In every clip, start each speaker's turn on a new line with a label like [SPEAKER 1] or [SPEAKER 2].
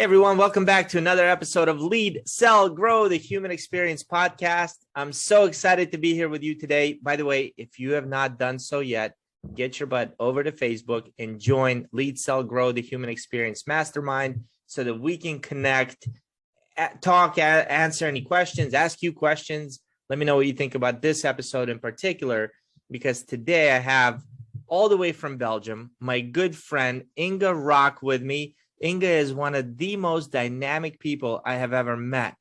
[SPEAKER 1] everyone, welcome back to another episode of Lead, Sell, Grow, the Human Experience Podcast. I'm so excited to be here with you today. By the way, if you have not done so yet, get your butt over to Facebook and join Lead, Sell, Grow, the Human Experience Mastermind so that we can connect, talk, answer any questions, ask you questions. Let me know what you think about this episode in particular, because today I have all the way from Belgium, my good friend Inge Rock with me. Inge is one of the most dynamic people I have ever met.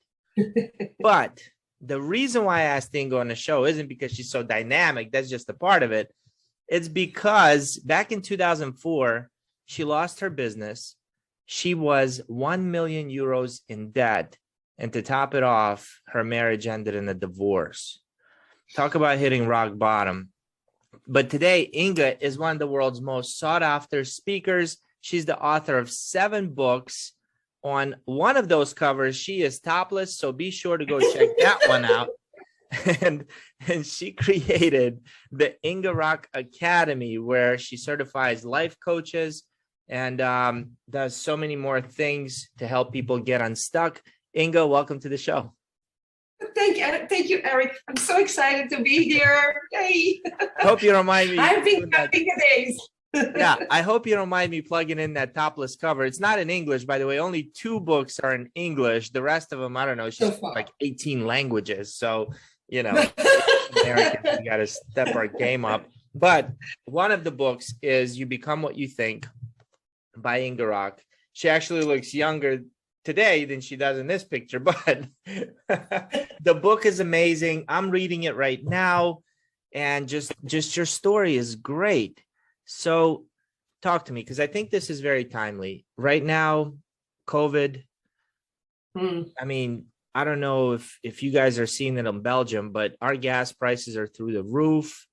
[SPEAKER 1] But the reason why I asked Inge on the show isn't because she's so dynamic. That's just a part of it. It's because back in 2004, she lost her business. She was 1 million euros in debt. And to top it off, her marriage ended in a divorce. Talk about hitting rock bottom. But today, Inge is one of the world's most sought after speakers. She's the author of 7 books. On one of those covers, she is topless, so be sure to go check that one out. And she created the Inge Rock Academy, where she certifies life coaches and does so many more things to help people get unstuck. Inge, welcome to the show.
[SPEAKER 2] Thank you, Eric. I'm so excited to be here. Yay!
[SPEAKER 1] Hope you don't mind me.
[SPEAKER 2] I've been counting the days.
[SPEAKER 1] Yeah, I hope you don't mind me plugging in that topless cover. It's not in English, by the way. Only 2 books are in English. The rest of them, I don't know, she's like 18 languages. So, you know, Americans, we got to step our game up. But one of the books is You Become What You Think by Inge Rock. She actually looks younger today than she does in this picture, but the book is amazing. I'm reading it right now, and just your story is great. So talk to me, because I think this is very timely right now. COVID. I mean, I don't know if you guys are seeing it in Belgium, but our gas prices are through the roof.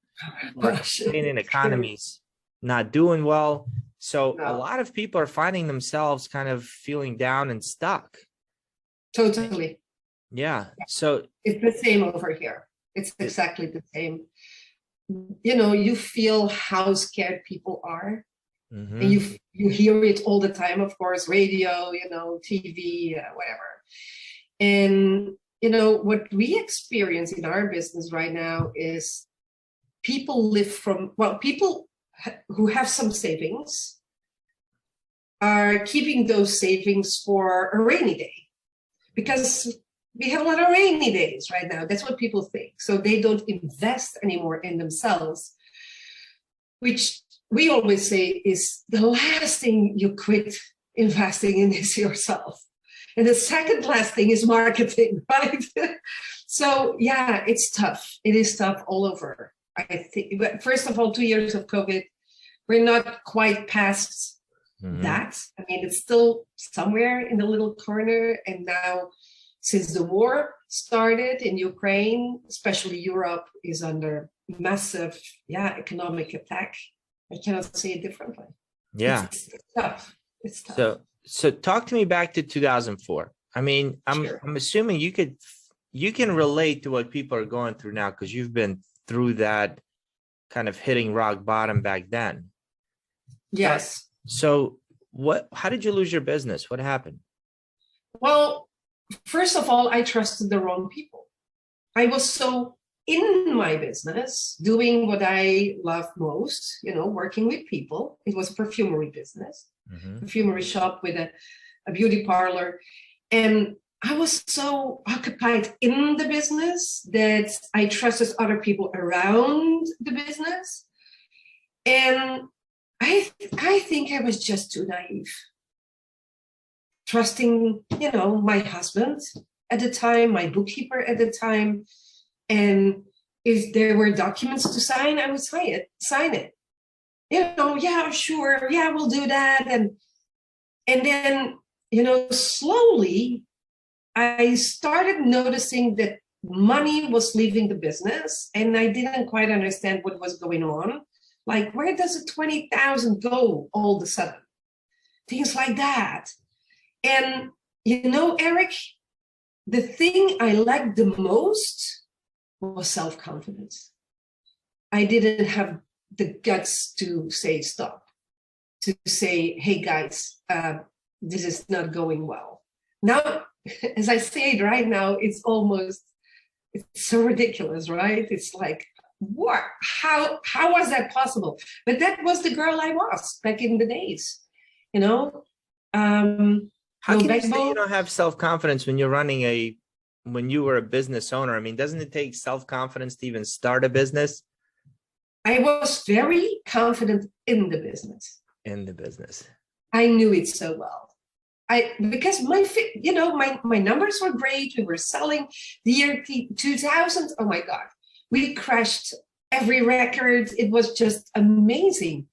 [SPEAKER 1] Our Canadian economy's not doing well. So a lot of people are finding themselves kind of feeling down and stuck.
[SPEAKER 2] Totally.
[SPEAKER 1] Yeah. So
[SPEAKER 2] it's the same over here. It's exactly the same. You know, you feel how scared people are. And you hear it all the time, of course, radio, you know, TV, whatever. And, you know, what we experience in our business right now is people people who have some savings are keeping those savings for a rainy day, because we have a lot of rainy days right now. That's what people think. So they don't invest anymore in themselves, which we always say is the last thing you quit investing in is yourself. And the second last thing is marketing, right? So yeah, it's tough. It is tough all over. I think, but first of all, 2 years of COVID, we're not quite past that. I mean, it's still somewhere in the little corner. And now, since the war started in Ukraine, especially Europe is under massive, economic attack. I cannot say it differently.
[SPEAKER 1] Yeah,
[SPEAKER 2] it's tough. It's tough.
[SPEAKER 1] So talk to me back to 2004. I mean, I'm assuming you can relate to what people are going through now, because you've been through that kind of hitting rock bottom back then.
[SPEAKER 2] Yes.
[SPEAKER 1] So how did you lose your business? What happened?
[SPEAKER 2] Well, first of all, I trusted the wrong people. I was so in my business, doing what I love most, you know, working with people. It was a perfumery business, perfumery shop with a beauty parlor. And I was so occupied in the business that I trusted other people around the business. And I think I was just too naive. Trusting, you know, my husband at the time, my bookkeeper at the time. And if there were documents to sign, I would sign it. You know, yeah, sure. Yeah, we'll do that. And then, you know, slowly I started noticing that money was leaving the business, and I didn't quite understand what was going on. Like, where does the 20,000 go all of a sudden? Things like that. And, you know, Eric, the thing I liked the most was self-confidence. I didn't have the guts to say stop, to say, hey, guys, this is not going well. Now, as I say it right now, it's so ridiculous, right? It's like, what? How was that possible? But that was the girl I was back in the days, you know.
[SPEAKER 1] How can you say you don't have self-confidence when when you were a business owner? I mean, doesn't it take self-confidence to even start a business?
[SPEAKER 2] I was very confident in the business.
[SPEAKER 1] In the business.
[SPEAKER 2] I knew it so well. Because my numbers were great. We were selling the year 2000. Oh my God, we crashed every record. It was just amazing.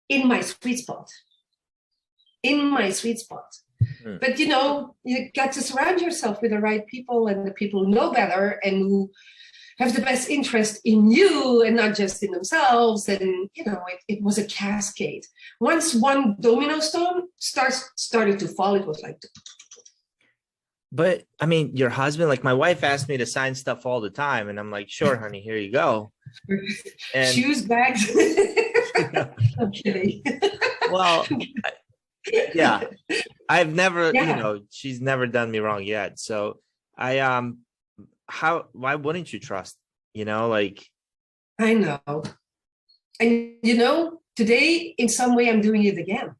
[SPEAKER 2] In my sweet spot. But you got to surround yourself with the right people, and the people who know better and who have the best interest in you and not just in themselves. And it was a cascade. Once one domino stone started to fall, it was like.
[SPEAKER 1] But I mean, your husband, like my wife asked me to sign stuff all the time, and I'm like, sure, honey, here you go. And
[SPEAKER 2] shoes, bags. I'm kidding.
[SPEAKER 1] Well, yeah, I've never, she's never done me wrong yet. So why wouldn't you trust, like.
[SPEAKER 2] I know. And, today in some way I'm doing it again.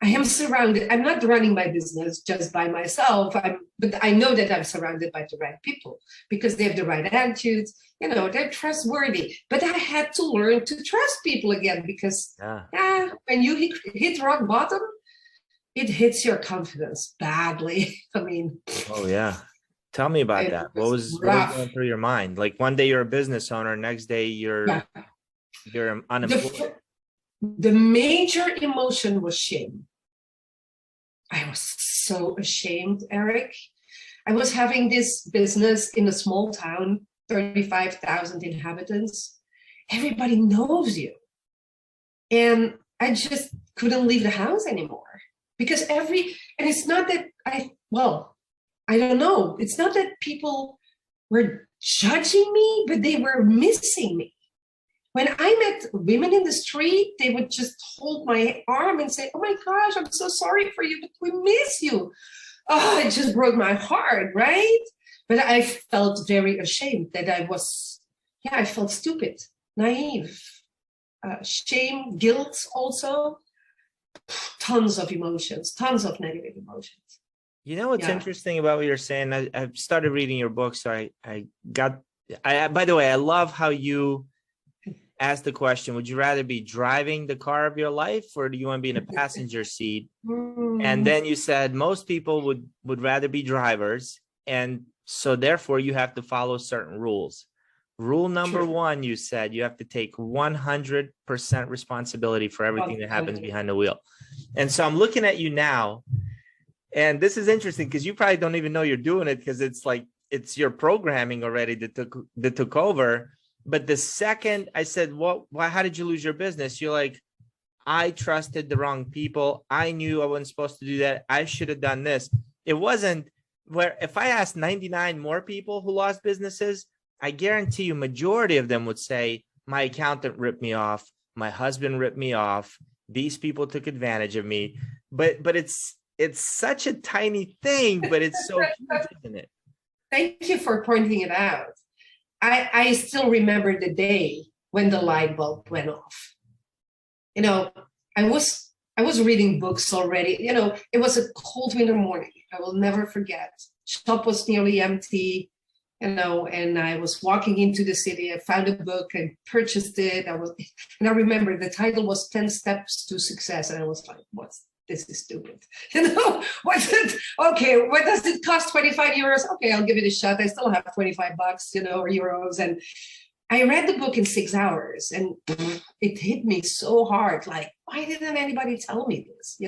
[SPEAKER 2] I am surrounded. I'm not running my business just by myself. But I know that I'm surrounded by the right people because they have the right attitudes. They're trustworthy. But I had to learn to trust people again because when you hit rock bottom, it hits your confidence badly. I mean.
[SPEAKER 1] Oh yeah. Tell me about that. What was going through your mind? Like one day you're a business owner, next day you're unemployed.
[SPEAKER 2] The major emotion was shame. I was so ashamed, Eric. I was having this business in a small town, 35,000 inhabitants. Everybody knows you. And I just couldn't leave the house anymore because and it's not that I don't know. It's not that people were judging me, but they were missing me. When I met women in the street, they would just hold my arm and say, oh my gosh, I'm so sorry for you, but we miss you. Oh, it just broke my heart, right? But I felt very ashamed that I felt stupid, naive, shame, guilt also, tons of emotions, tons of negative emotions.
[SPEAKER 1] What's interesting about what you're saying? I've started reading your book, so by the way, I love how you asked the question, would you rather be driving the car of your life or do you want to be in a passenger seat? And then you said most people would rather be drivers. And so therefore you have to follow certain rules. Rule number one, you said you have to take 100% responsibility for everything that happens behind the wheel. And so I'm looking at you now, and this is interesting because you probably don't even know you're doing it because it's like, it's your programming already that took over. But the second I said, how did you lose your business? You're like, I trusted the wrong people. I knew I wasn't supposed to do that. I should have done this. It wasn't where if I asked 99 more people who lost businesses, I guarantee you majority of them would say, my accountant ripped me off. My husband ripped me off. These people took advantage of me. But it's such a tiny thing, but it's so huge, isn't it?
[SPEAKER 2] Thank you for pointing it out. I still remember the day when the light bulb went off. I was reading books already. It was a cold winter morning. I will never forget. Shop was nearly empty, and I was walking into the city. I found a book and purchased it. And I remember the title was 10 Steps to Success. And I was like, this is stupid. What does it cost? 25 euros? Okay, I'll give it a shot. I still have 25 bucks, or euros. And I read the book in 6 hours and it hit me so hard. Like, why didn't anybody tell me this?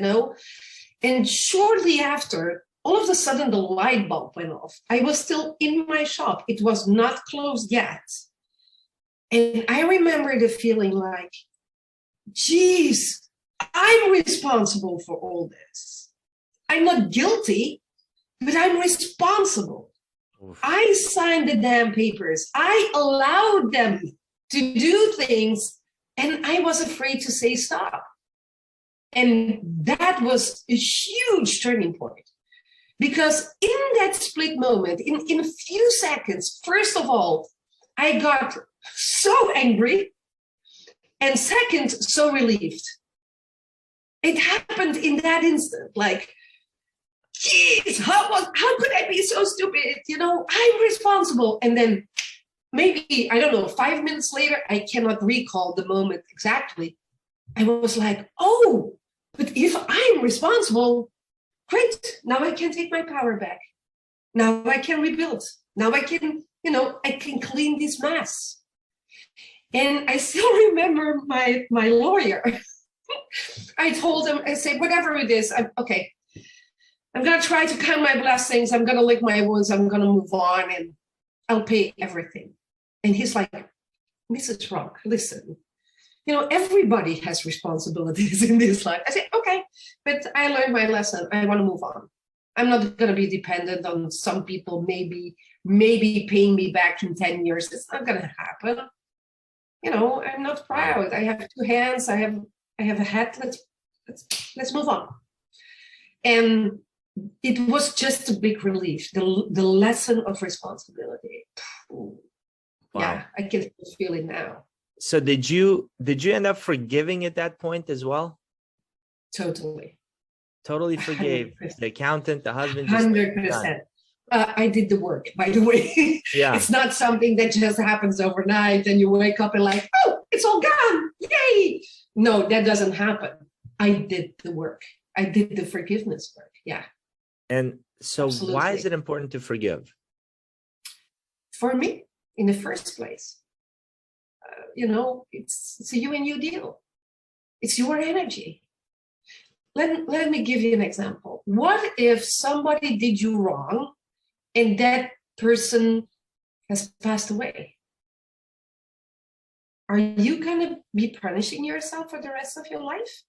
[SPEAKER 2] And shortly after, all of a sudden the light bulb went off. I was still in my shop. It was not closed yet. And I remember the feeling like, geez, I'm responsible for all this. I'm not guilty, but I'm responsible. Oof. I signed the damn papers. I allowed them to do things, and I was afraid to say stop. And that was a huge turning point. Because in that split moment, in a few seconds, first of all, I got so angry. And second, so relieved. It happened in that instant. Like, geez, how could I be so stupid? You know, I'm responsible. And then maybe, I don't know, 5 minutes later, I cannot recall the moment exactly. I was like, oh, but if I'm responsible, great. Now I can take my power back. Now I can rebuild. Now I can, I can clean this mess. And I still remember my lawyer. I told him, I said, whatever it is, I'm going to try to count my blessings. I'm going to lick my wounds. I'm going to move on and I'll pay everything. And he's like, Mrs. Rock, listen, everybody has responsibilities in this life. I said, okay, but I learned my lesson. I want to move on. I'm not going to be dependent on some people maybe paying me back in 10 years. It's not going to happen. I'm not proud. I have 2 hands. I have a head. Let's move on. And it was just a big relief. The lesson of responsibility. Wow. Yeah, I can feel it now.
[SPEAKER 1] So did you end up forgiving at that point as well?
[SPEAKER 2] Totally
[SPEAKER 1] forgave 100%. The accountant, the husband.
[SPEAKER 2] 100%. I did the work, by the way.
[SPEAKER 1] Yeah.
[SPEAKER 2] It's not something that just happens overnight and you wake up and like, oh, it's all gone. Yay. No, that doesn't happen. I did the work. I did the forgiveness work. Yeah. And
[SPEAKER 1] so absolutely. Why is it important to forgive?
[SPEAKER 2] For me, in the first place, it's a you and you deal. It's your energy. Let me give you an example. What if somebody did you wrong and that person has passed away? Are you going to be punishing yourself for the rest of your life?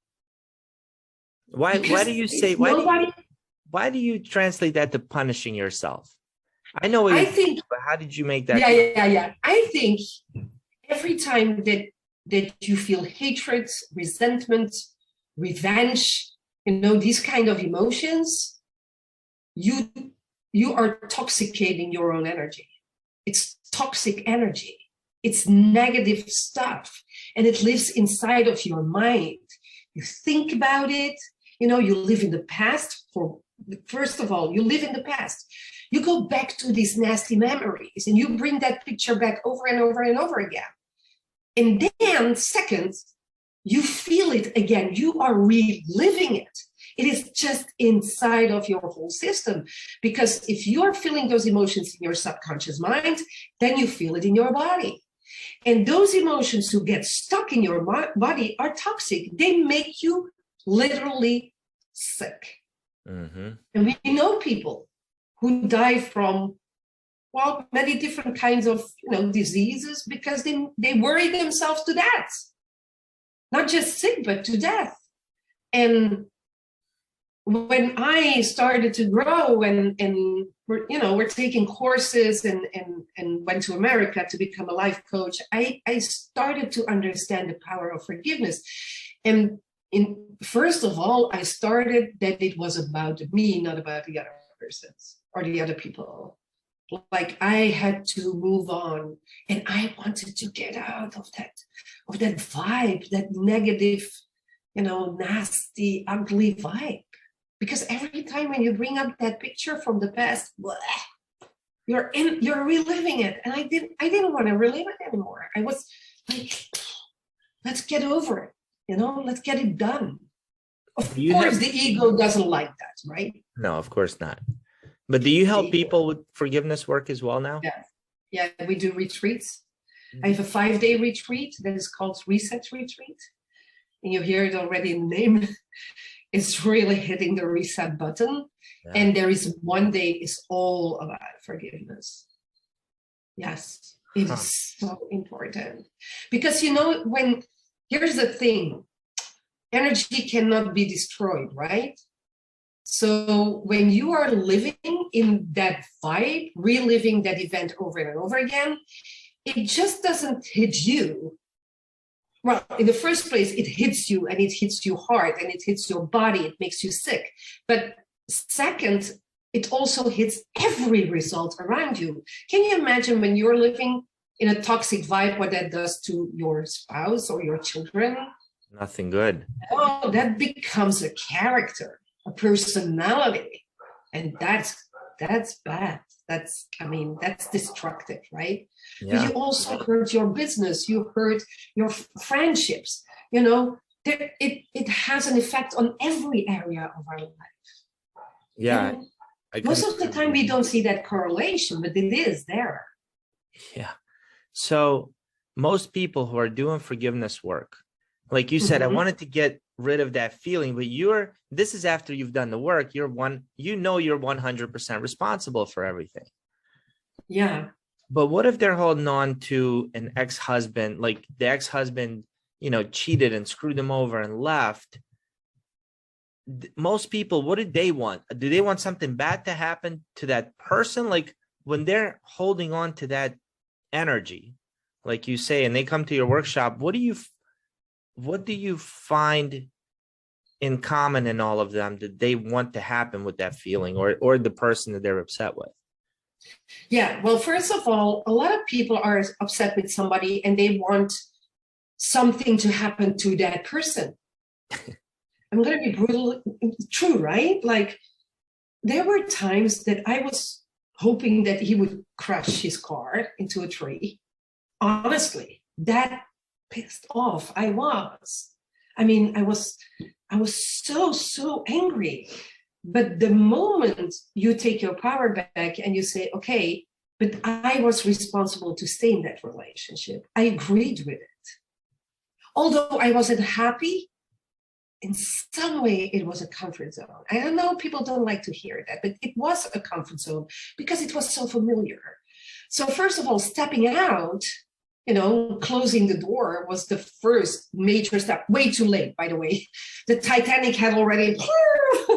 [SPEAKER 1] Why do you say, why do you translate that to punishing yourself? I know what but how did you make that?
[SPEAKER 2] Yeah. I think every time that you feel hatred, resentment, revenge, these kind of emotions, you are toxicating your own energy. It's toxic energy. It's negative stuff. And it lives inside of your mind. You think about it. You live in the past. First of all, you live in the past. You go back to these nasty memories and you bring that picture back over and over and over again. And then second, you feel it again. You are reliving it. It is just inside of your whole system. Because if you're feeling those emotions in your subconscious mind, then you feel it in your body. And those emotions who get stuck in your body are toxic. They make you literally sick. Mm-hmm. And we know people who die from, many different kinds of, diseases because they worry themselves to death. Not just sick, but to death. And when I started to grow and we're taking courses and went to America to become a life coach, I started to understand the power of forgiveness. And first of all, I started that it was about me, not about the other persons or the other people. Like I had to move on and I wanted to get out of that vibe, that negative, nasty, ugly vibe. Because every time when you bring up that picture from the past, you're reliving it. And I didn't want to relive it anymore. I was like, let's get over it. Let's get it done. Of course, the ego doesn't like that, right?
[SPEAKER 1] No, of course not. But do you help people with forgiveness work as well now?
[SPEAKER 2] Yeah, we do retreats. I have a 5-day retreat that is called Reset Retreat. And you hear it already in the name. It's really hitting the reset button. Yeah. And there is one day is all about forgiveness. Yes, it is so important. Because, here's the thing, energy cannot be destroyed, right? So when you are living in that vibe, reliving that event over and over again, it just doesn't hit you well, in the first place, it hits you and it hits you hard and it hits your body. It makes you sick. But second, it also hits every result around you. Can you imagine when you're living in a toxic vibe, what that does to your spouse or your children?
[SPEAKER 1] Nothing good.
[SPEAKER 2] Oh, that becomes a character, a personality. And that's bad. That's destructive, right?
[SPEAKER 1] Yeah.
[SPEAKER 2] But you also hurt your business, you hurt your friendships, it has an effect on every area of our life.
[SPEAKER 1] Yeah.
[SPEAKER 2] Most of the time we don't see that correlation, but it is there.
[SPEAKER 1] Yeah. So most people who are doing forgiveness work, like you said, I wanted to get rid of that feeling, but this is after you've done the work. You're 100% responsible for everything.
[SPEAKER 2] Yeah.
[SPEAKER 1] But what if they're holding on to an ex-husband, like the ex-husband, cheated and screwed them over and left? Most people, what did they want? Do they want something bad to happen to that person? Like when they're holding on to that energy, like you say, and they come to your workshop, what do you find in common in all of them that they want to happen with that feeling or the person that they're upset with?
[SPEAKER 2] Yeah, well, first of all, a lot of people are upset with somebody and they want something to happen to that person. I'm going to be brutal. True, right? Like there were times that I was hoping that he would crash his car into a tree. Honestly, that pissed off I was. I mean, I was so angry. But the moment you take your power back and you say, okay, but I was responsible to stay in that relationship. I agreed with it. Although I wasn't happy, in some way it was a comfort zone. I know people don't like to hear that, but it was a comfort zone because it was so familiar. So first of all, stepping out, closing the door was the first major step. Way too late, by the way. The Titanic had already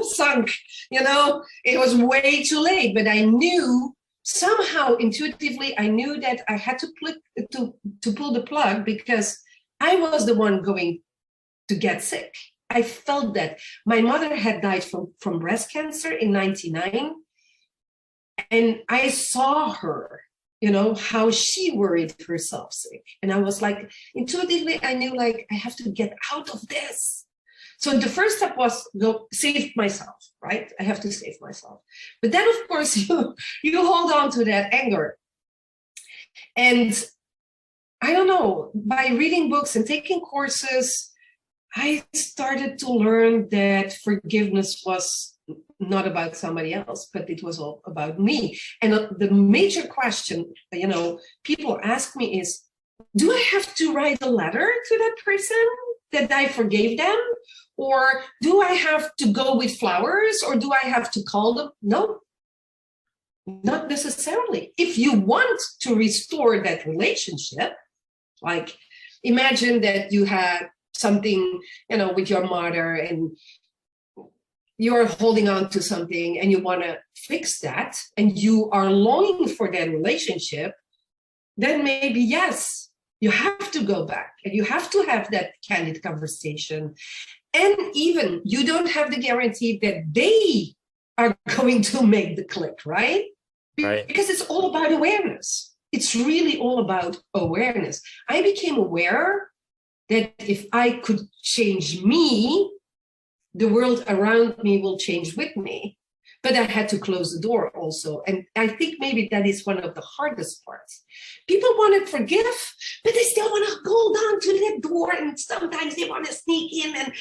[SPEAKER 2] sunk, it was way too late. But I knew somehow intuitively, I knew that I had to pull the plug because I was the one going to get sick. I felt that. My mother had died from breast cancer in 1999. And I saw her, how she worried herself sick. And I was like, intuitively, I knew like, I have to get out of this. So the first step was go save myself, right? I have to save myself. But then, of course, you hold on to that anger. And I don't know, by reading books and taking courses, I started to learn that forgiveness was not about somebody else, but it was all about me. And the major question, people ask me is, do I have to write a letter to that person that I forgave them? Or do I have to go with flowers? Or do I have to call them? No, not necessarily. If you want to restore that relationship, like imagine that you had something, with your mother and you're holding on to something and you want to fix that and you are longing for that relationship, then maybe, yes, you have to go back and you have to have that candid conversation. And even you don't have the guarantee that they are going to make the click, right?
[SPEAKER 1] Right.
[SPEAKER 2] Because it's all about awareness. It's really all about awareness. I became aware that if I could change me, the world around me will change with me. But I had to close the door also. And I think maybe that is one of the hardest parts. People want to forgive, but they still want to hold on to that door. And sometimes they want to sneak in and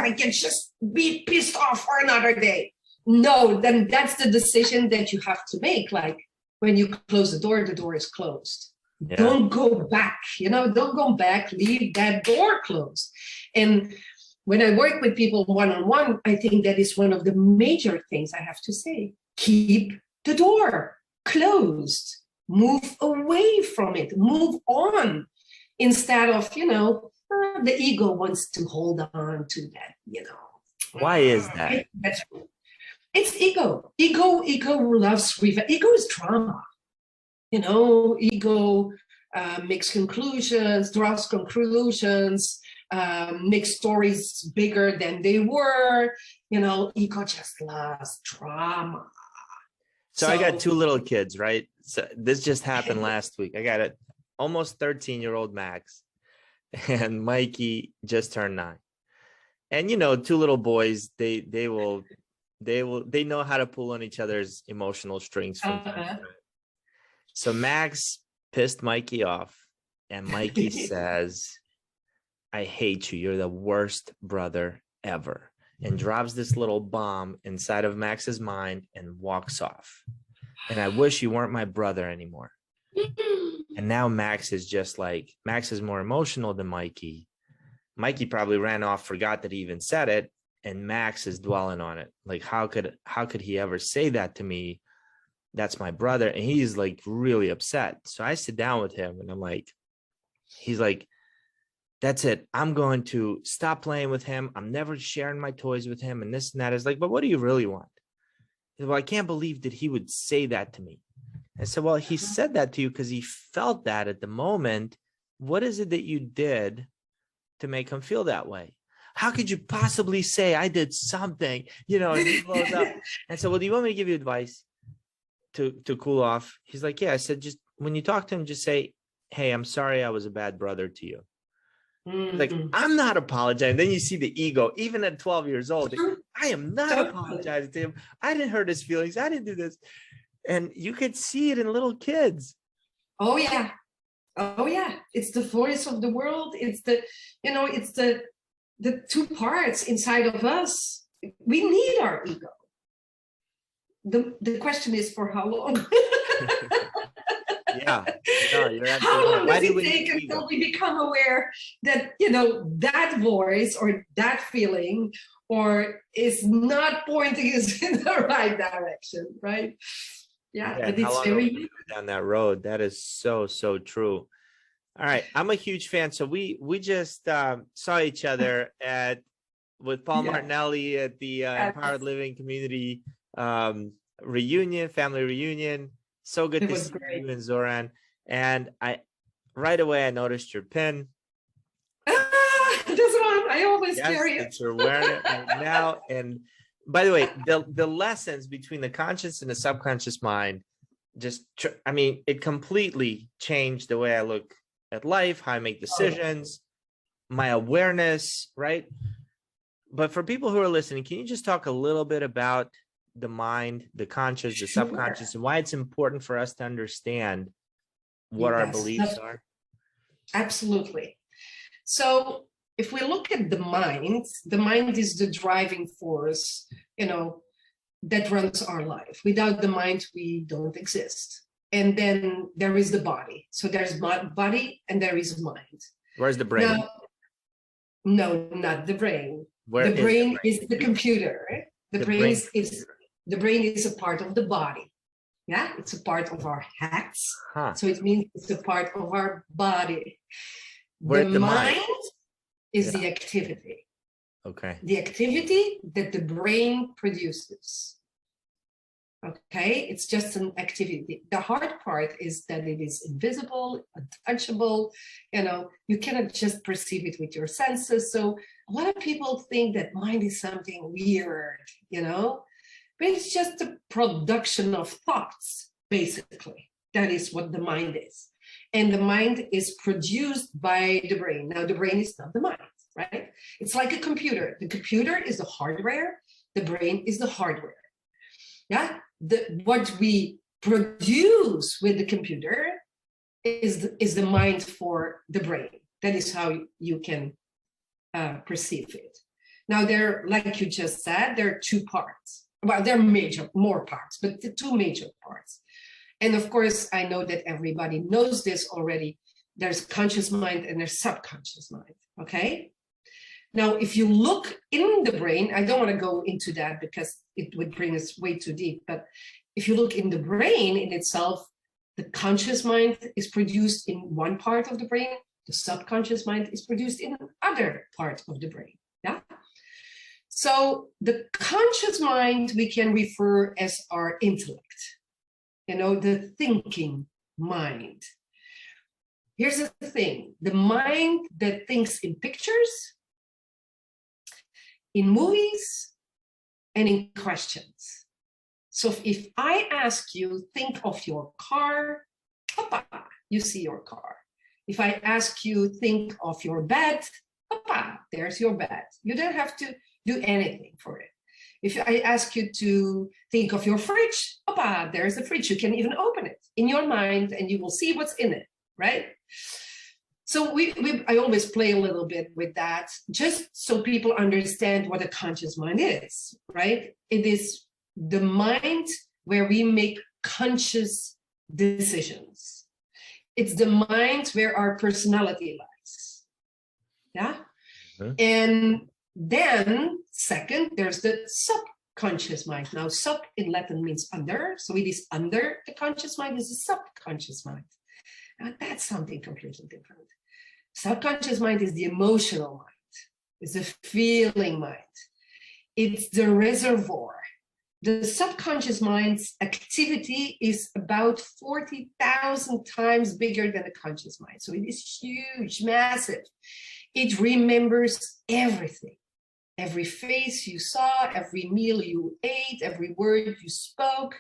[SPEAKER 2] I can just be pissed off for another day. No, then that's the decision that you have to make. Like when you close the door is closed. Yeah. Don't go back, don't go back, leave that door closed. And when I work with people one-on-one, I think that is one of the major things I have to say. Keep the door closed. Move away from it. Move on. Instead of, the ego wants to hold on to that,
[SPEAKER 1] Why is that?
[SPEAKER 2] It's ego. Ego loves revenge. Ego is drama. Ego makes conclusions, draws conclusions, makes stories bigger than they were. Ego just loves drama.
[SPEAKER 1] So I got two little kids, right? So this just happened last week. I got a almost 13-year-old Max, and Mikey just turned 9. And two little boys, they know how to pull on each other's emotional strings from time to time. So Max pissed Mikey off, and Mikey says, "I hate you. You're the worst brother ever," and drops this little bomb inside of Max's mind and walks off. "And I wish you weren't my brother anymore." And now Max is more emotional than Mikey. Mikey probably ran off, forgot that he even said it, and Max is dwelling on it. Like, how could he ever say that to me? That's my brother. And he's like really upset. So I sit down with him and I'm like, he's like, "That's it. I'm going to stop playing with him. I'm never sharing my toys with him," and this and that. Is like, "But what do you really want?" He said, "Well, I can't believe that he would say that to me." I said, "Well, he said that to you because he felt that at the moment. What is it that you did to make him feel that way? How could you possibly say I did something?" And he blows up. And so, "Well, do you want me to give you advice to cool off?" He's like, "Yeah." I said, "Just when you talk to him, just say, 'Hey, I'm sorry I was a bad brother to you.'" Like, "I'm not apologizing." Then you see the ego, even at 12 years old. "I am not apologizing to him. I didn't hurt his feelings. I didn't do this." And you could see it in little kids.
[SPEAKER 2] Oh yeah. It's the voice of the world. It's it's the two parts inside of us. We need our ego. The question is, for how long?
[SPEAKER 1] Yeah. No, you're absolutely
[SPEAKER 2] How long
[SPEAKER 1] right.
[SPEAKER 2] does it take until we become aware that, that voice or that feeling or is not pointing us in the right direction, right? Yeah, but it's very
[SPEAKER 1] down that road. That is so, so true. All right. I'm a huge fan. So we just saw each other with Paul Martinelli at the Empowered Living Community family reunion. So good to see you and Zoran. And right away I noticed your pin.
[SPEAKER 2] This one, I always carry it.
[SPEAKER 1] You're wearing it right now. And by the way, the lessons between the conscious and the subconscious mind, it completely changed the way I look at life, how I make decisions, my awareness, right? But for people who are listening, can you just talk a little bit about the mind, the conscious, the subconscious, and why it's important for us to understand what our beliefs are?
[SPEAKER 2] Absolutely. So if we look at the mind is the driving force, that runs our life. Without the mind, we don't exist. And then there is the body. So there's body and there is mind.
[SPEAKER 1] Where's the brain?
[SPEAKER 2] No, not the brain.
[SPEAKER 1] The
[SPEAKER 2] brain is the computer. The brain is a part of the body. Yeah, it's a part of our hats. So it means it's a part of our body. The mind is the activity.
[SPEAKER 1] Okay.
[SPEAKER 2] The activity that the brain produces. Okay, it's just an activity. The hard part is that it is invisible, untouchable. You cannot just perceive it with your senses. So a lot of people think that mind is something weird, but it's just a production of thoughts, basically. That is what the mind is. And the mind is produced by the brain. Now, the brain is not the mind, right? It's like a computer. The computer is the hardware. The brain is the hardware. Yeah. What we produce with the computer is the mind for the brain. That is how you can perceive it. Now, like you just said, there are two parts. Well, there are more parts, but the two major parts. And of course, I know that everybody knows this already. There's conscious mind and there's subconscious mind, okay? Now, if you look in the brain, I don't want to go into that because it would bring us way too deep, but if you look in the brain in itself, the conscious mind is produced in one part of the brain, the subconscious mind is produced in another part of the brain, yeah? So the conscious mind we can refer as our intellect, the thinking mind. Here's the thing, the mind that thinks in pictures, in movies, and in questions. So if I ask you, think of your car, papa, you see your car. If I ask you, think of your bed, papa, there's your bed. You don't have to do anything for it. If I ask you to think of your fridge, papa, there's the fridge. You can even open it in your mind and you will see what's in it, right? So I always play a little bit with that, just so people understand what a conscious mind is, right? It is the mind where we make conscious decisions. It's the mind where our personality lies. Yeah. Mm-hmm. And then second, there's the subconscious mind. Now, sub in Latin means under. So it is under the conscious mind, is the subconscious mind. Now, that's something completely different. Subconscious mind is the emotional mind. It's the feeling mind. It's the reservoir. The subconscious mind's activity is about 40,000 times bigger than the conscious mind. So it is huge, massive. It remembers everything. Every face you saw, every meal you ate, every word you spoke.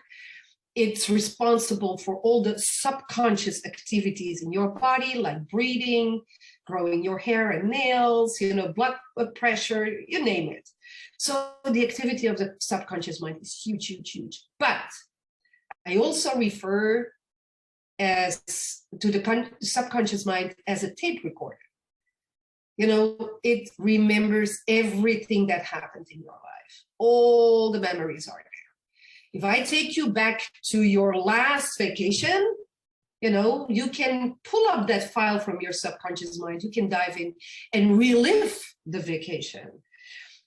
[SPEAKER 2] It's responsible for all the subconscious activities in your body, like breathing, growing your hair and nails, blood pressure, you name it. So the activity of the subconscious mind is huge, huge, huge. But I also refer to the subconscious mind as a tape recorder. It remembers everything that happened in your life. All the memories are there. If I take you back to your last vacation, you can pull up that file from your subconscious mind. You can dive in and relive the vacation.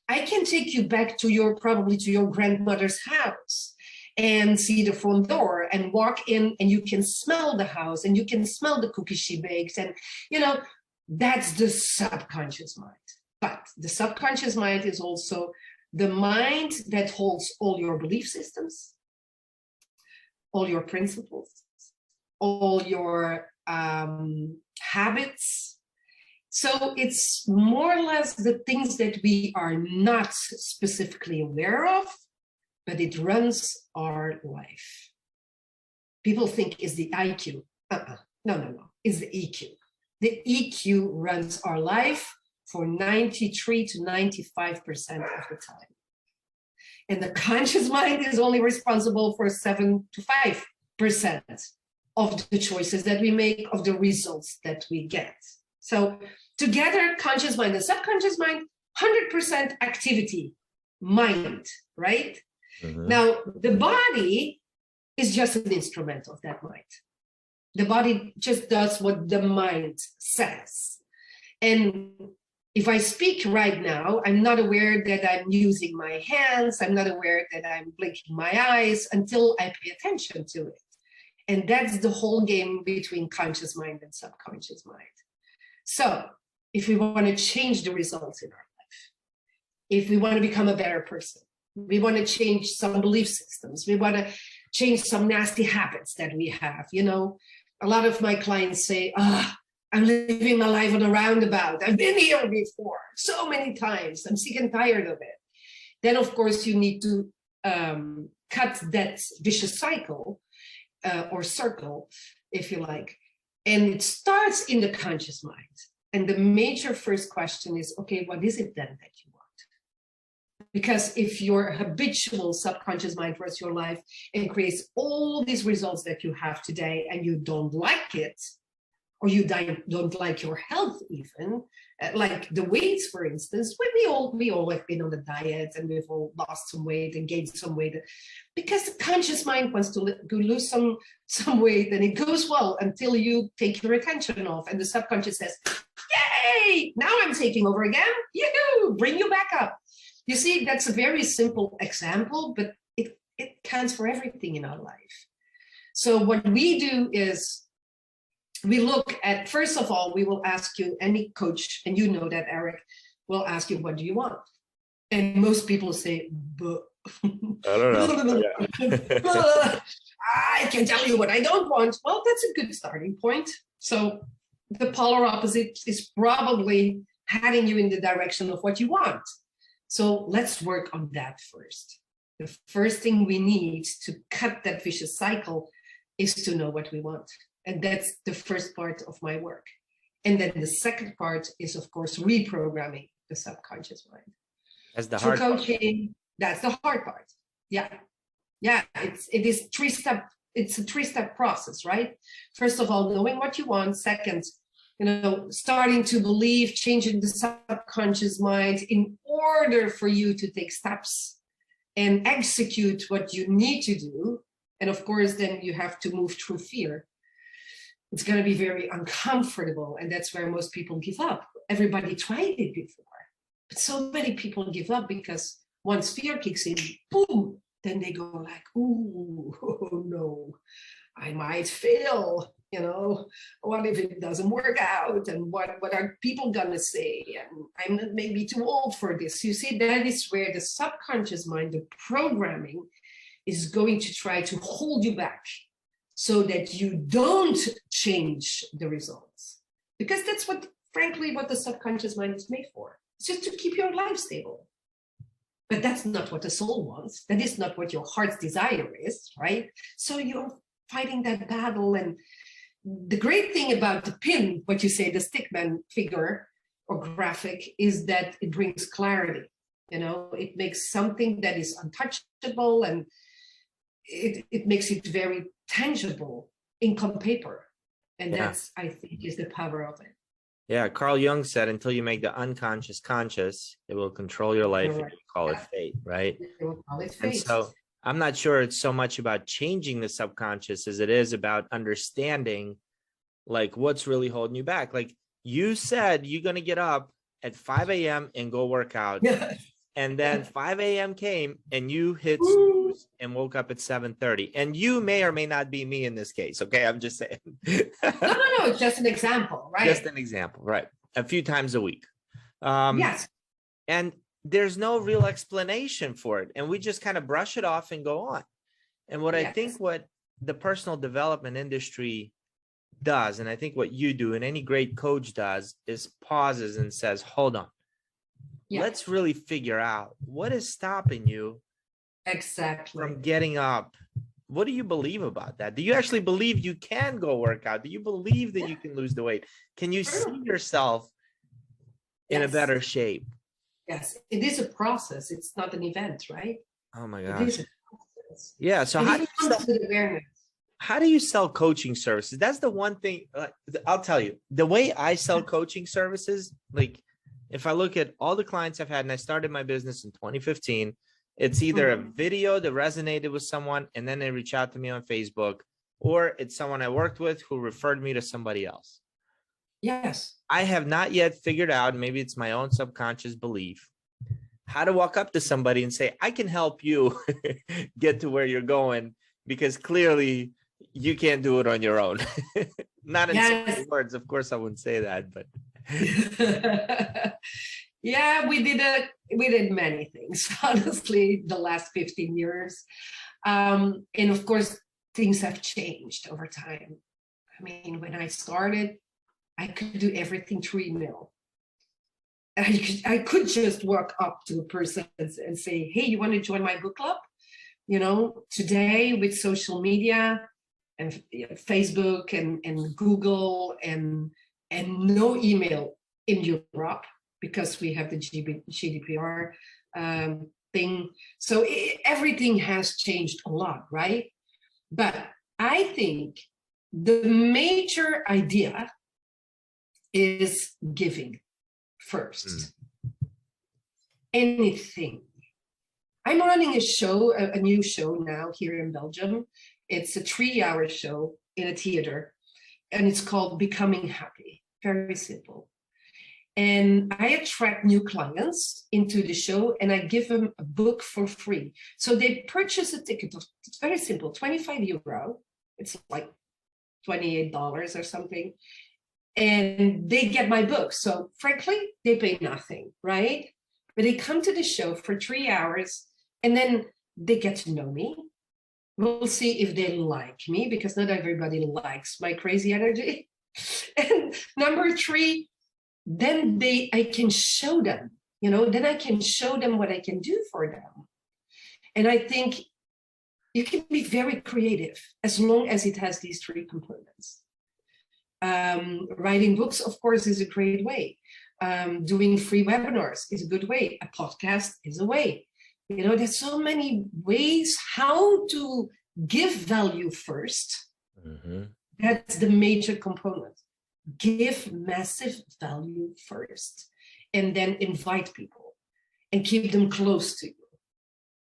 [SPEAKER 2] I can take you back to probably to your grandmother's house and see the front door and walk in, and you can smell the house and you can smell the cookies she bakes. And, that's the subconscious mind. But the subconscious mind is also the mind that holds all your belief systems, all your principles, all your habits. So it's more or less the things that we are not specifically aware of, but it runs our life. People think it's the IQ. No. It's the EQ. The EQ runs our life for 93 to 95% of the time. And the conscious mind is only responsible for 7 to 5% of the choices that we make, of the results that we get. So together, conscious mind and subconscious mind, 100% activity, mind, right? Mm-hmm. Now, the body is just an instrument of that mind. The body just does what the mind says. And if I speak right now, I'm not aware that I'm using my hands. I'm not aware that I'm blinking my eyes until I pay attention to it. And that's the whole game between conscious mind and subconscious mind. So if we want to change the results in our life, if we want to become a better person, we want to change some belief systems, we want to change some nasty habits that we have, a lot of my clients say, I'm living my life on a roundabout. I've been here before so many times. I'm sick and tired of it. Then, of course, you need to cut that vicious cycle or circle, if you like. And it starts in the conscious mind. And the major first question is, okay, what is it then that you want? Because if your habitual subconscious mind runs your life and creates all these results that you have today and you don't like it, or you don't like your health even, like the weights, for instance, when we all have been on a diet and we've all lost some weight and gained some weight, because the conscious mind wants to lose some weight, and it goes well until you take your attention off, and the subconscious says, yay, now I'm taking over again, yoo-hoo, bring you back up. You see, that's a very simple example, but it counts for everything in our life. So what we do is, we look at, first of all, we will ask you, any coach, and you know that, Eric, will ask you, what do you want? And most people say, I don't know. I can tell you what I don't want. Well, that's a good starting point. So the polar opposite is probably heading you in the direction of what you want. So let's work on that first. The first thing we need to cut that vicious cycle is to know what we want. And that's the first part of my work. And then the second part is, of course, reprogramming the subconscious mind.
[SPEAKER 1] That's the
[SPEAKER 2] Through
[SPEAKER 1] hard
[SPEAKER 2] coaching, that's the hard part. Yeah. It is three-step. It's a three-step process, right? First of all, knowing what you want. Second, starting to believe, changing the subconscious mind in order for you to take steps and execute what you need to do. And of course, then you have to move through fear. It's going to be very uncomfortable. And that's where most people give up. Everybody tried it before. But so many people give up because once fear kicks in, boom, then they go like, ooh, oh no, I might fail. What if it doesn't work out? And what are people going to say? And I'm maybe too old for this. You see, that is where the subconscious mind, the programming, is going to try to hold you back so that you don't change the results. Because that's frankly, what the subconscious mind is made for. It's just to keep your life stable. But that's not what the soul wants. That is not what your heart's desire is, right? So you're fighting that battle. And the great thing about the pin, what you say, the stickman figure or graphic, is that it brings clarity. It makes something that is untouchable, and it makes it very tangible, ink on paper. And that's, I think, is the power of it.
[SPEAKER 1] Yeah, Carl Jung said, until you make the unconscious conscious, it will control your life. Right. And you call it fate, right?
[SPEAKER 2] It will call it fate.
[SPEAKER 1] And so I'm not sure it's so much about changing the subconscious as it is about understanding, like, what's really holding you back. Like you said, you're going to get up at 5 a.m. and go work out.
[SPEAKER 2] Yeah.
[SPEAKER 1] And then 5 a.m. came and you hit snooze and woke up at 7:30. And you may or may not be me in this case. Okay, I'm just saying.
[SPEAKER 2] No. It's just an example, right?
[SPEAKER 1] Just an example, right? A few times a week.
[SPEAKER 2] Yes.
[SPEAKER 1] And there's no real explanation for it. And we just kind of brush it off and go on. And what I think what the personal development industry does, and I think what you do and any great coach does, is pauses and says, hold on. Let's really figure out what is stopping you from getting up. What do you believe about that? Do you actually believe you can go work out? Do you believe that you can lose the weight? Can you see yourself in a better shape?
[SPEAKER 2] Yes, it is a process. It's not an event, right?
[SPEAKER 1] Oh my gosh.
[SPEAKER 2] It is a process.
[SPEAKER 1] Yeah. So how do you sell coaching services? That's the one thing. I'll tell you, the way I sell coaching services, like, if I look at all the clients I've had, and I started my business in 2015, it's either a video that resonated with someone and then they reach out to me on Facebook, or it's someone I worked with who referred me to somebody else.
[SPEAKER 2] Yes.
[SPEAKER 1] I have not yet figured out, maybe it's my own subconscious belief, how to walk up to somebody and say, I can help you get to where you're going, because clearly you can't do it on your own. Not in so many words. Of course, I wouldn't say that, but
[SPEAKER 2] yeah, we did many things, honestly, the last 15 years. And of course, things have changed over time. I mean, when I started, I could do everything through email. I could just walk up to a person and say, hey, you want to join my book club? Today with social media and Facebook and Google and no email in Europe, because we have the GDPR thing. So everything has changed a lot, right? But I think the major idea is giving first. Anything. I'm running a new show now here in Belgium. It's a 3-hour show in a theater, and it's called Becoming Happy. Very simple. And I attract new clients into the show, and I give them a book for free. So they purchase a ticket of, it's very simple, 25 euro. It's like $28 or something. And they get my book. So frankly, they pay nothing, right? But they come to the show for 3 hours, and then they get to know me. We'll see if they like me, because not everybody likes my crazy energy. And number three, then I can show them, then I can show them what I can do for them. And I think you can be very creative as long as it has these three components. Writing books, of course, is a great way. Doing free webinars is a good way. A podcast is a way. There's so many ways how to give value first. Mm-hmm. That's the major component. Give massive value first, and then invite people and keep them close to you.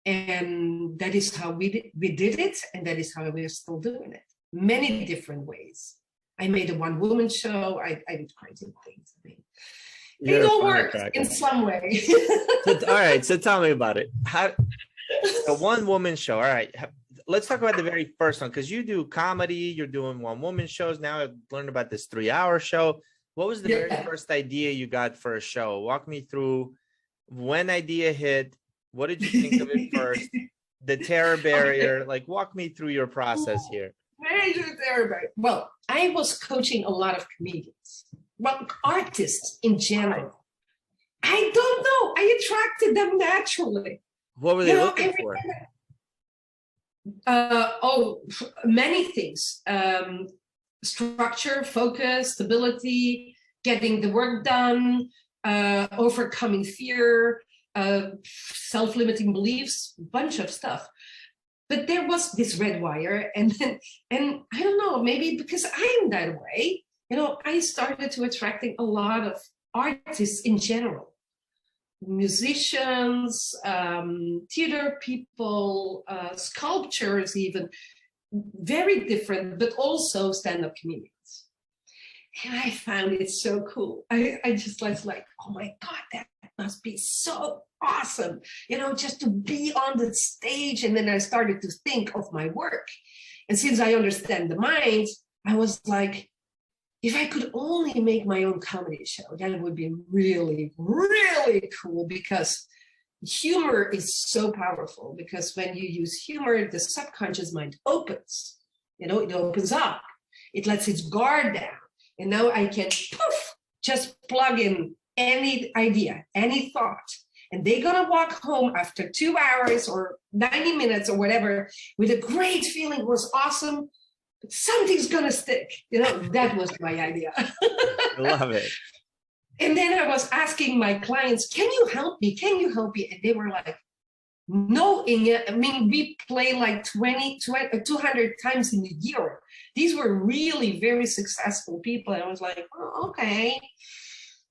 [SPEAKER 2] And that is how we did it, and that is how we're still doing it. Many different ways. I made a one-woman show. I did crazy things. It all worked in some way.
[SPEAKER 1] All right, so tell me about it. A one-woman show. All right, let's talk about the very first one, because you do comedy. You're doing one-woman shows now. I've learned about this 3-hour show. What was the very first idea you got for a show? Walk me through when idea hit. What did you think of it first? The terror barrier. Like, walk me through your process here.
[SPEAKER 2] Major terror barrier. Well, I was coaching a lot of comedians. Well, artists in general. I don't know. I attracted them naturally.
[SPEAKER 1] What were they looking for?
[SPEAKER 2] Many things. Structure, focus, stability, getting the work done, overcoming fear, self-limiting beliefs, bunch of stuff. But there was this red wire, and I don't know, maybe because I'm that way, I started to attracting a lot of artists in general, musicians, theater people, sculptors, even very different, but also stand-up comedians. And I found it so cool. I just was like, oh my God, that must be so awesome, just to be on the stage. And then I started to think of my work. And since I understand the mind, I was like, if I could only make my own comedy show, that would be really, really cool, because humor is so powerful. Because when you use humor, the subconscious mind opens, it opens up. It lets its guard down. And now I can just plug in any idea, any thought. And they're going to walk home after 2 hours or 90 minutes or whatever with a great feeling. It was awesome. But something's going to stick. That was my idea.
[SPEAKER 1] I love it.
[SPEAKER 2] And then I was asking my clients, can you help me? Can you help me? And they were like, no, Inge. I mean, we play like 200 times in a year. These were really very successful people. And I was like, oh, okay.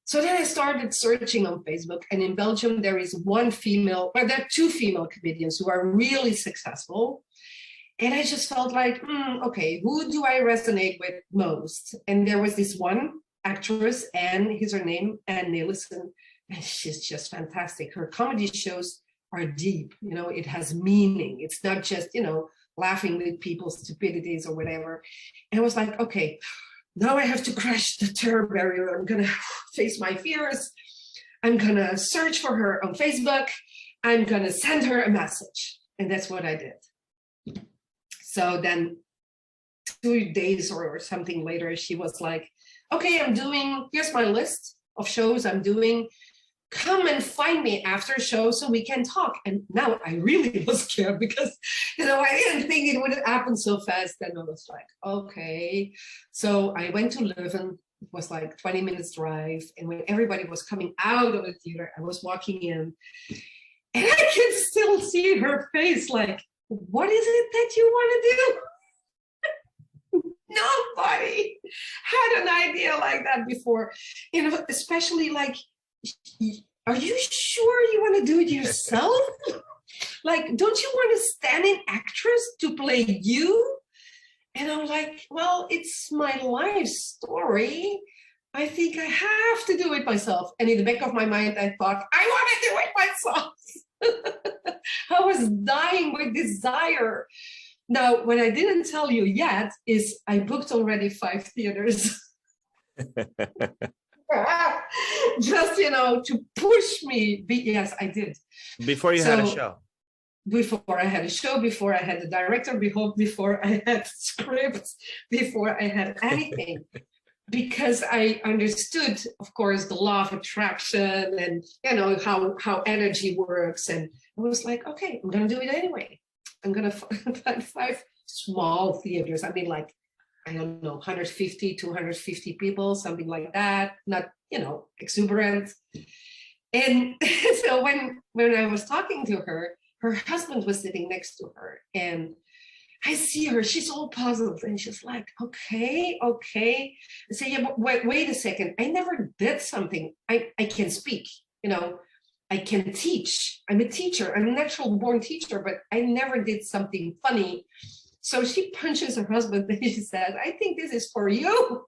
[SPEAKER 2] So then I started searching on Facebook, and in Belgium, there is there are 2 female comedians who are really successful. And I just felt like, okay, who do I resonate with most? And there was this one actress, Anne, her name, Anne Nielsen, and she's just fantastic. Her comedy shows are deep, it has meaning. It's not just, laughing with people's stupidities or whatever. And I was like, okay, now I have to crash the terror barrier. I'm going to face my fears. I'm going to search for her on Facebook. I'm going to send her a message. And that's what I did. So then 2 days or something later, she was like, okay, here's my list of shows I'm doing. Come and find me after show so we can talk. And now I really was scared because, I didn't think it would happen so fast. And I was like, okay. So I went to Leuven. It was like 20 minutes drive. And when everybody was coming out of the theater, I was walking in and I could still see her face like, what is it that you want to do? Nobody had an idea like that before, especially like, are you sure you want to do it yourself? Like, don't you want a stand-in actress to play you? And I'm like, well, it's my life story. I think I have to do it myself. And in the back of my mind, I thought, I want to do it myself. I was dying with desire. Now, what I didn't tell you yet is I booked already 5 theaters. Just, to push me. Yes, I did.
[SPEAKER 1] Before you had a show?
[SPEAKER 2] Before I had a show, before I had a director, before I had scripts, before I had anything. because I understood, of course, the law of attraction and, how energy works. And I was like, okay, I'm going to do it anyway. I'm going to find 5 small theaters. I mean, like, I don't know, 150, 250 people, something like that. Not, exuberant. And so when I was talking to her husband was sitting next to her, and I see her, she's all puzzled, and she's like, okay. I say, yeah, but wait a second. I never did something. I can speak, I can teach. I'm a teacher. I'm a natural born teacher, but I never did something funny. So she punches her husband and she says, I think this is for you.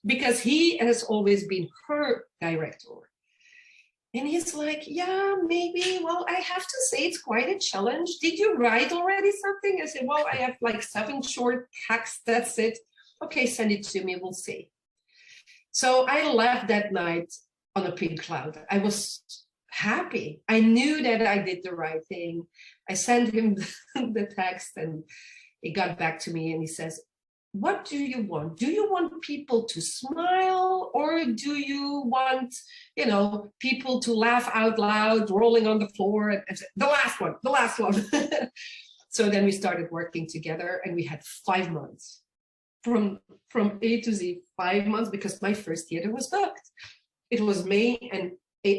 [SPEAKER 2] Because he has always been her director. And he's like, yeah, maybe. Well, I have to say it's quite a challenge. Did you write already something? I said, well, I have like 7 short texts. That's it. Okay, send it to me. We'll see. So I left that night on a pink cloud. I was happy. I knew that I did the right thing. I sent him the text, and he got back to me and he says, what do you want? Do you want people to smile, or do you want, people to laugh out loud, rolling on the floor? And the last one. So then we started working together, and we had 5 months from A to Z, 5 months, because my first theater was booked. It was May, and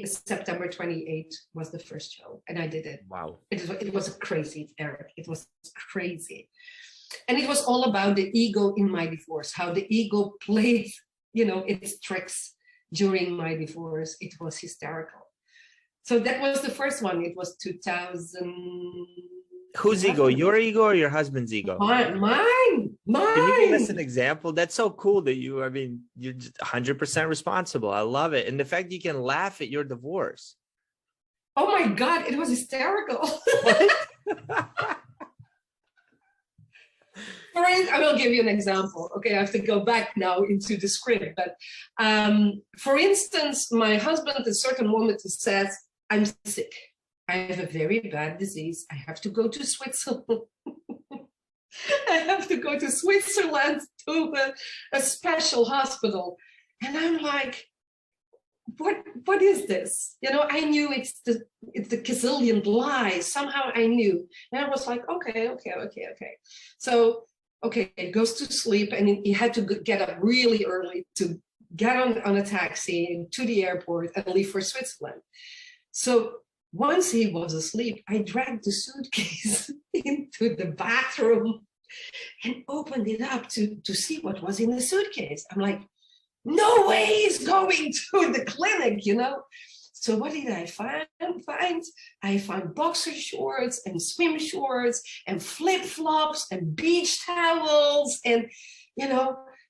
[SPEAKER 2] September 28th was the first show, and I did it.
[SPEAKER 1] Wow.
[SPEAKER 2] It was crazy, Eric. It was crazy. And it was all about the ego in my divorce, how the ego played, its tricks during my divorce. It was hysterical. So that was the first one. It was 2000.
[SPEAKER 1] Whose ego? Your ego or your husband's ego?
[SPEAKER 2] Mine.
[SPEAKER 1] Can you give us an example? That's so cool that you're just 100% responsible. I love it. And the fact you can laugh at your divorce.
[SPEAKER 2] Oh my God, it was hysterical. I will give you an example. Okay, I have to go back now into the script. But for instance, my husband at a certain moment says, I'm sick. I have a very bad disease. I have to go to Switzerland. I have to go to Switzerland to a special hospital. And I'm like, what is this? I knew it's the gazillion lies. Somehow I knew. And I was like, okay. So, he goes to sleep, and he had to get up really early to get on a taxi to the airport and leave for Switzerland. So once he was asleep, I dragged the suitcase into the bathroom and opened it up to see what was in the suitcase. I'm like, no way he's going to the clinic, So what did I find? I found boxer shorts and swim shorts and flip-flops and beach towels. And,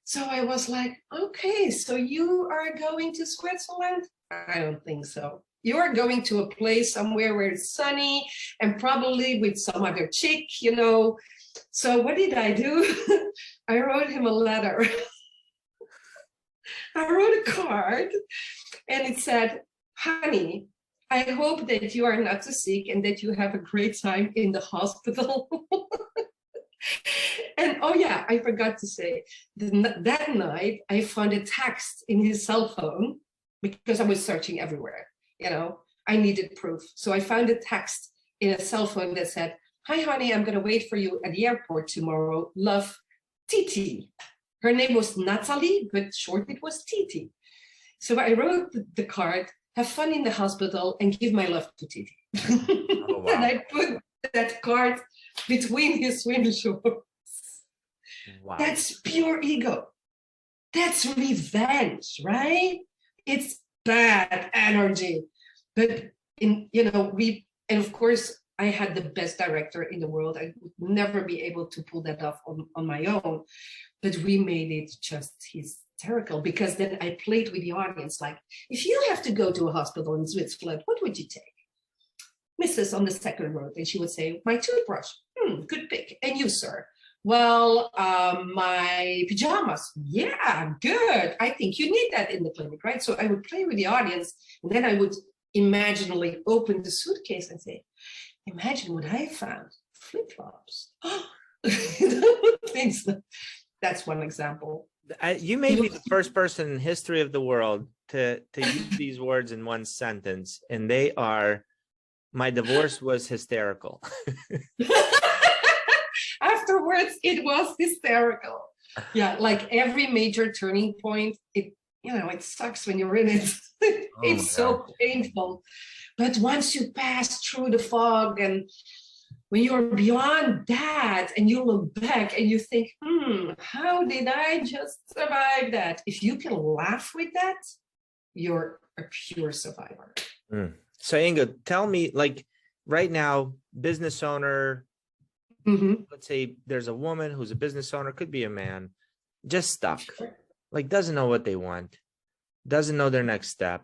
[SPEAKER 2] so I was like, okay, so you are going to Switzerland? I don't think so. You are going to a place somewhere where it's sunny and probably with some other chick, So what did I do? I wrote him a letter. I wrote a card, and it said, honey, I hope that you are not too sick and that you have a great time in the hospital. And oh yeah, I forgot to say, that night I found a text in his cell phone, because I was searching everywhere, I needed proof. So I found a text in a cell phone that said, hi honey, I'm going to wait for you at the airport tomorrow. Love, Titi. Her name was Natalie, but short it was Titi. So I wrote the card, have fun in the hospital, and give my love to Titi. Oh, wow. And I put that card between his swim shorts. Wow. That's pure ego. That's revenge, right? It's bad energy. But and of course, I had the best director in the world. I would never be able to pull that off on my own. But we made it just hysterical, because then I played with the audience like, if you have to go to a hospital in Switzerland, what would you take? Mrs. on the second row, and she would say, my toothbrush. Good pick. And you, sir? Well, my pajamas. Yeah, good. I think you need that in the clinic, right? So I would play with the audience, and then I would imaginally open the suitcase and say, imagine what I found. Flip-flops. Things like, That's one example.
[SPEAKER 1] You may be the first person in history of the world to use these words in one sentence, and they are, my divorce was hysterical.
[SPEAKER 2] Afterwards, it was hysterical. Yeah, like every major turning point, it sucks when you're in it. It's so painful. But once you pass through the fog, and when you're beyond that and you look back and you think, how did I just survive that? If you can laugh with that, you're a pure survivor.
[SPEAKER 1] So Inge, tell me, like right now, business owner, let's say there's a woman who's a business owner, could be a man, just stuck, like doesn't know what they want, doesn't know their next step.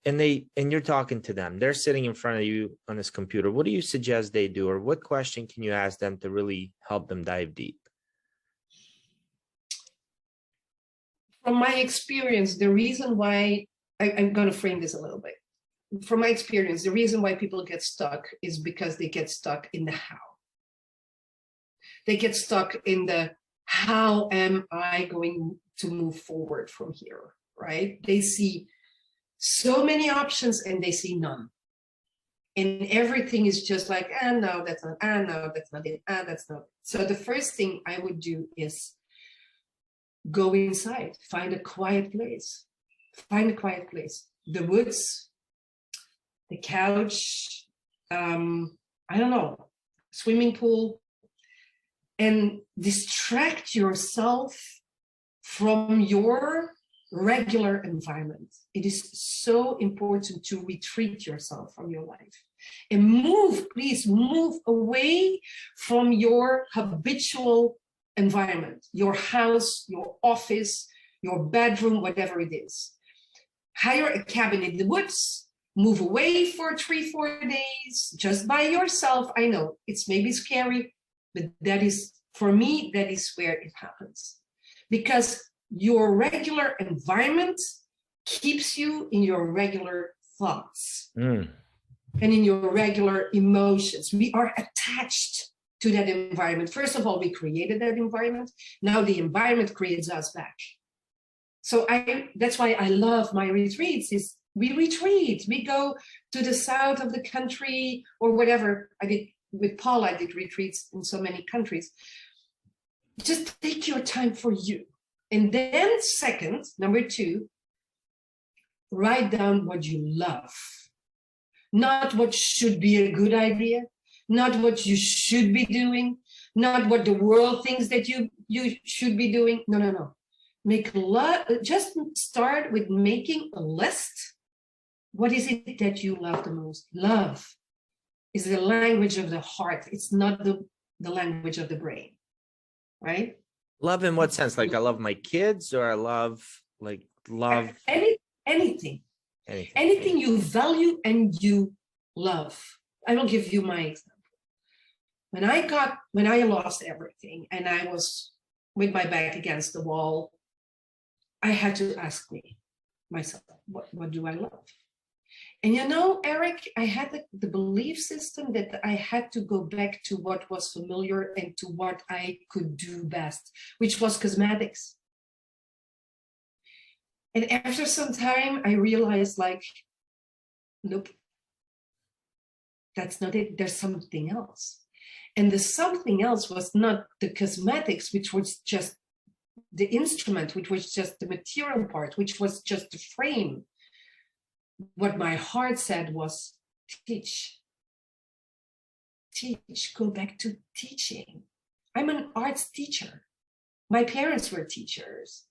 [SPEAKER 1] And you're talking to them, they're sitting in front of you on this computer. What do you suggest they do, or what question can you ask them to really help them dive deep?
[SPEAKER 2] From my experience, the reason why I'm going to frame this a little bit. From my experience, the reason why people get stuck is because they get stuck in the how. They get stuck in the how am I going to move forward from here, right? They see so many options and they see none. And everything is just like, no, that's not, no, that's not it, that's not it. So the first thing I would do is go inside, find a quiet place. Find a quiet place. The woods, the couch, I don't know, swimming pool, and distract yourself from your regular environment. It is so important to retreat yourself from your life and move, please move away from your habitual environment, your house, your office, your bedroom, whatever it is. Hire a cabin in the woods, move away for 3-4 days, just by yourself. I know it's maybe scary, but that is, for me, that is where it happens. Because your regular environment keeps you in your regular thoughts and in your regular emotions. We are attached to that environment. First of all, we created that environment. Now the environment creates us back. So that's why I love my retreats. Is we retreat. We go to the south of the country or whatever. I did with Paul. I did retreats in so many countries. Just take your time for you. And then second, number 2, write down what you love. Not what should be a good idea, not what you should be doing, not what the world thinks that you should be doing. No. Just start with making a list. What is it that you love the most? Love is the language of the heart. It's not the language of the brain, right?
[SPEAKER 1] Love in what sense? Like I love my kids, or I love
[SPEAKER 2] anything you value and you love. I will give you my example. When I lost everything and I was with my back against the wall, I had to ask myself, what do I love? And Eric, I had the belief system that I had to go back to what was familiar and to what I could do best, which was cosmetics. And after some time, I realized, nope, that's not it. There's something else. And the something else was not the cosmetics, which was just the instrument, which was just the material part, which was just the frame. What my heart said was, teach, go back to teaching. I'm an arts teacher. My parents were teachers.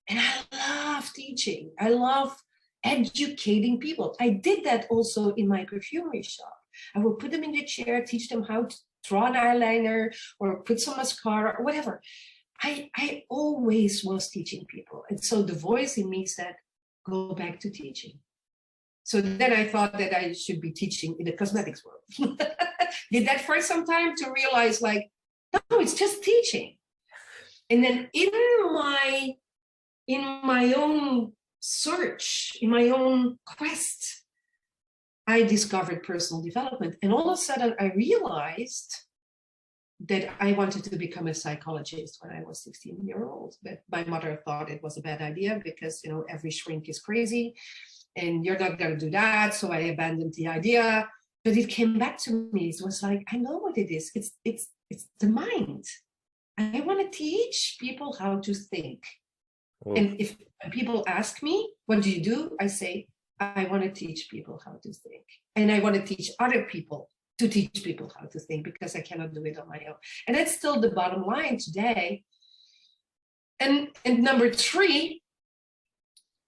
[SPEAKER 2] And I love teaching. I love educating people. I did that also in my perfumery shop. I would put them in the chair, teach them how to draw an eyeliner or put some mascara or whatever. I always was teaching people. And so the voice in me said, go back to teaching. So then I thought that I should be teaching in the cosmetics world. Did that for some time to realize no, it's just teaching. And then in my own search, in my own quest, I discovered personal development. And all of a sudden I realized that I wanted to become a psychologist when I was 16 years old. But my mother thought it was a bad idea because, you know, every shrink is crazy and you're not going to do that. So I abandoned the idea. But it came back to me. It was like, I know what it is. It's the mind. I want to teach people how to think. Ooh. And if people ask me, what do you do? I say, I want to teach people how to think. And I want to teach other people to teach people how to think, because I cannot do it on my own. And that's still the bottom line today. And number 3,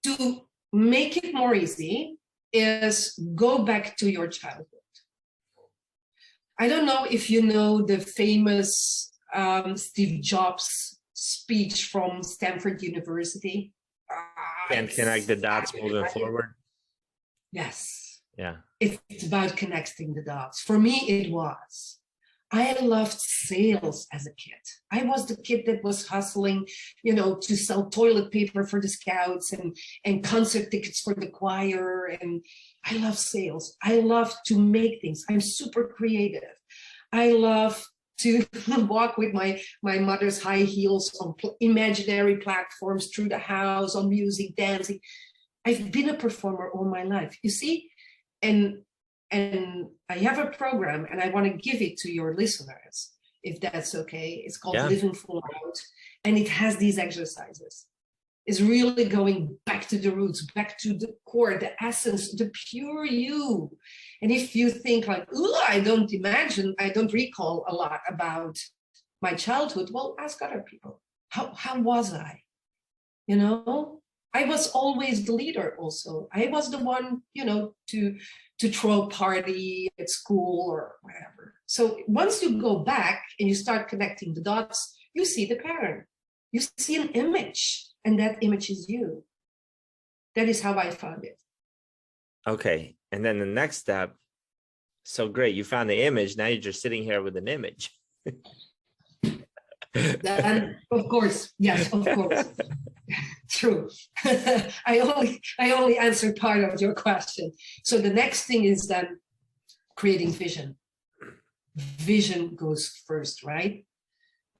[SPEAKER 2] to make it more easy, is go back to your childhood. I don't know if you know the famous Steve Jobs speech from Stanford University.
[SPEAKER 1] Can't connect the dots moving forward.
[SPEAKER 2] Yes.
[SPEAKER 1] Yeah.
[SPEAKER 2] It's about connecting the dots. For me, it was. I loved sales as a kid. I was the kid that was hustling, you know, to sell toilet paper for the scouts and concert tickets for the choir. And I love sales. I love to make things. I'm super creative. I love to walk with my mother's high heels on imaginary platforms through the house, on music, dancing. I've been a performer all my life, you see, and I have a program, and I want to give it to your listeners, if that's okay. It's called Living Full Out, and it has these exercises. It's really going back to the roots, back to the core, the essence, the pure you. And if you think like, I don't recall a lot about my childhood, well, ask other people. How was I? You know, I was always the leader also. I was the one, you know, to throw a party at school or whatever. So once you go back and you start connecting the dots, you see the pattern. You see an image, and that image is you. That is how I found it. Okay.
[SPEAKER 1] And then the next step. So great. You found the image. Now you're just sitting here with an image.
[SPEAKER 2] And of course, yes, of course. True. I only answered part of your question. So the next thing is then creating vision. Vision goes first, right?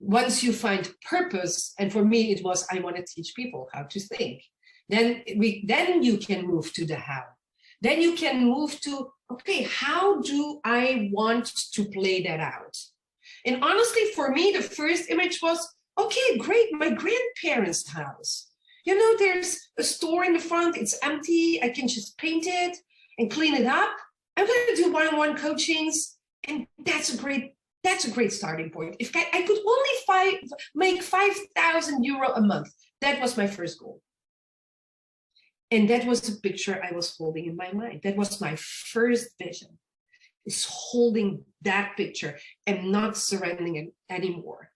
[SPEAKER 2] Once you find purpose, and for me it was, I want to teach people how to think. Then you can move to the how. Then you can move to, okay, how do I want to play that out? And honestly, for me, the first image was, okay, great, my grandparents' house. You know, there's a store in the front, it's empty, I can just paint it and clean it up. I'm going to do one-on-one coachings, and that's a great starting point. If I could only make 5,000 euro a month, that was my first goal. And that was the picture I was holding in my mind. That was my first vision, is holding that picture and not surrendering it anymore.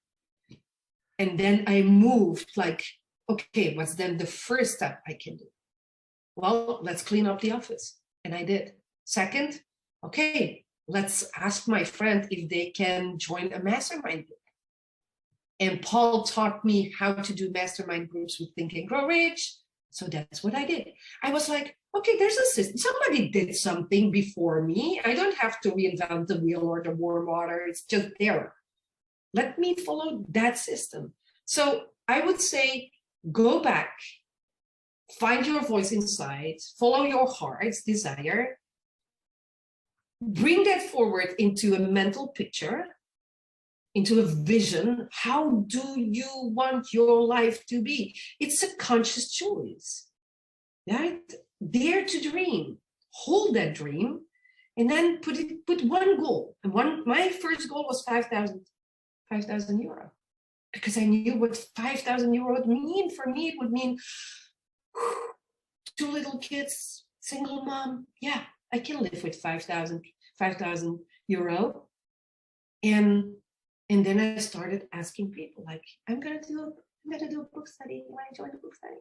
[SPEAKER 2] And then I moved like, okay, what's then the first step I can do? Well, let's clean up the office. And I did. Second, okay, let's ask my friend if they can join a mastermind group. And Paul taught me how to do mastermind groups with Think and Grow Rich. So that's what I did. I was like, okay, there's a system. Somebody did something before me. I don't have to reinvent the wheel or the warm water. It's just there. Let me follow that system. So I would say, go back, find your voice inside, follow your heart's desire, bring that forward into a mental picture, into a vision. How do you want your life to be? It's a conscious choice, right? Dare to dream, hold that dream, and then put one goal. And my first goal was 5,000 euro, because I knew what 5,000 euro would mean. For me, it would mean 2 little kids, single mom. Yeah, I can live with 5,000 euro. And then I started asking people, like, I'm gonna do a book study. You want to join the book study?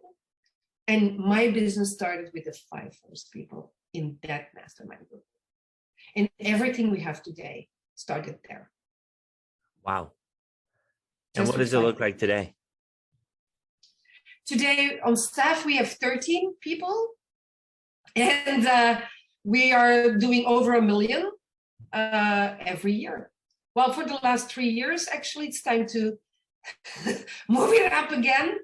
[SPEAKER 2] And my business started with the 5 first people in that mastermind group. And everything we have today started there.
[SPEAKER 1] Wow. And what does it look like today?
[SPEAKER 2] Today on staff, we have 13 people. And we are doing over 1 million every year. Well, for the last 3 years, actually, it's time to move it up again.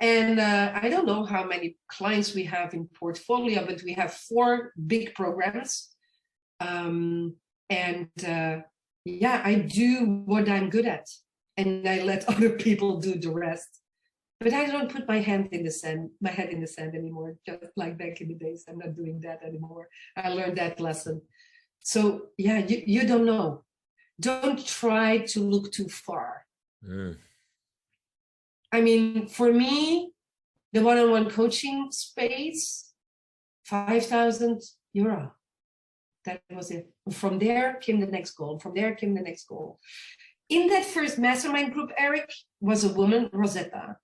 [SPEAKER 2] And I don't know how many clients we have in portfolio, but we have 4 big programs. Yeah, I do what I'm good at, and I let other people do the rest. But I don't put my head in the sand anymore, just like back in the days. I'm not doing that anymore. I learned that lesson. So yeah, you don't know. Don't try to look too far. I mean, for me, the one-on-one coaching space, 5,000 euro. That was it. From there came the next goal. From there came the next goal. In that first mastermind group, Eric, was a woman, Rosetta.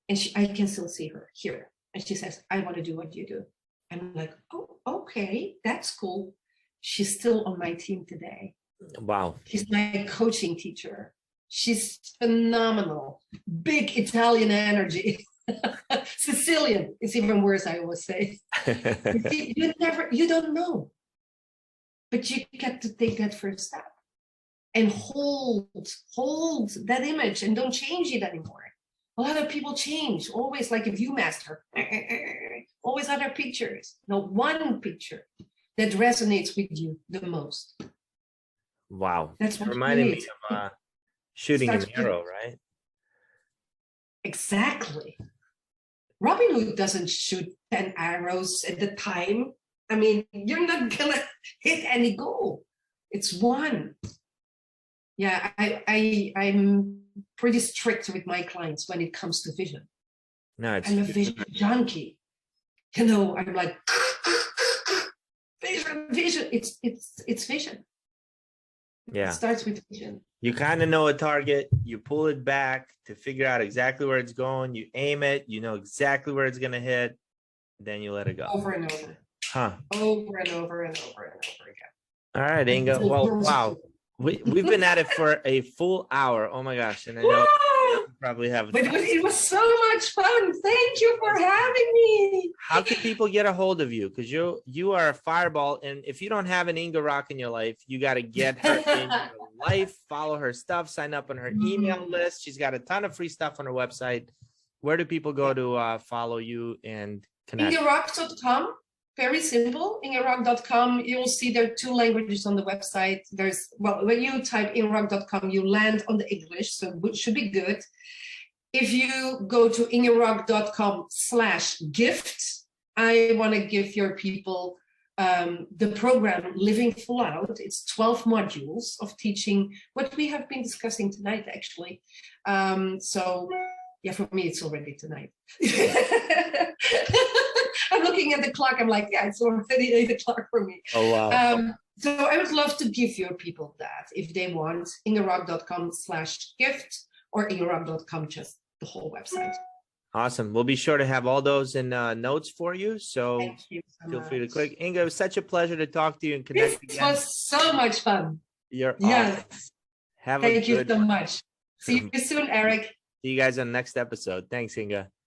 [SPEAKER 2] And I can still see her here. And she says, I want to do what you do. I'm like, oh, okay, that's cool. She's still on my team today.
[SPEAKER 1] Wow.
[SPEAKER 2] She's my coaching teacher. She's phenomenal. Big Italian energy. Sicilian. It's even worse, I always say. You don't know. But you get to take that first step and hold that image and don't change it anymore. A lot of people change, always like a Viewmaster, always other pictures. No, one picture that resonates with you the most.
[SPEAKER 1] Wow.
[SPEAKER 2] That's what
[SPEAKER 1] reminding me of shooting an arrow, right?
[SPEAKER 2] Exactly. Robin Hood doesn't shoot 10 arrows at a time. I mean, you're not gonna hit any goal. It's one. Yeah, I'm pretty strict with my clients when it comes to vision.
[SPEAKER 1] No,
[SPEAKER 2] I'm a vision junkie. You know, I'm like vision. It's vision.
[SPEAKER 1] Yeah.
[SPEAKER 2] It starts with vision.
[SPEAKER 1] You kind of know a target, you pull it back to figure out exactly where it's going, you aim it, you know exactly where it's gonna hit, then you let it go.
[SPEAKER 2] Over and over.
[SPEAKER 1] Huh.
[SPEAKER 2] Over and over and over and over again.
[SPEAKER 1] All right, Inge. Well, wow. We've been at it for a full hour. Oh my gosh. And I know you probably have.
[SPEAKER 2] But it was so much fun. Thank you for having me.
[SPEAKER 1] How can people get a hold of you? Because you are a fireball. And if you don't have an Inge Rock in your life, you got to get her in your life, follow her stuff, sign up on her email list. She's got a ton of free stuff on her website. Where do people go to follow you and connect?
[SPEAKER 2] IngeRock.com. Very simple. IngeRock.com. You'll see there are 2 languages on the website. When you type IngeRock.com, you land on the English, so it should be good. If you go to IngeRock.com/gift, I want to give your people the program Living Full Out. It's 12 modules of teaching what we have been discussing tonight, actually. So yeah, for me, it's already tonight. I'm looking at the clock. I'm like, yeah, it's already 8 o'clock for me.
[SPEAKER 1] Oh, wow.
[SPEAKER 2] So I would love to give your people that if they want. IngeRock.com/gift or IngeRock.com, just the whole website.
[SPEAKER 1] Awesome. We'll be sure to have all those in notes for you. So
[SPEAKER 2] Thank you so
[SPEAKER 1] feel
[SPEAKER 2] much.
[SPEAKER 1] free to click. Inge, it was such a pleasure to talk to you and connect
[SPEAKER 2] This
[SPEAKER 1] again.
[SPEAKER 2] was so much fun.
[SPEAKER 1] You're
[SPEAKER 2] Yes.
[SPEAKER 1] awesome.
[SPEAKER 2] Thank you so much. See you soon, Eric.
[SPEAKER 1] See you guys on the next episode. Thanks, Inge.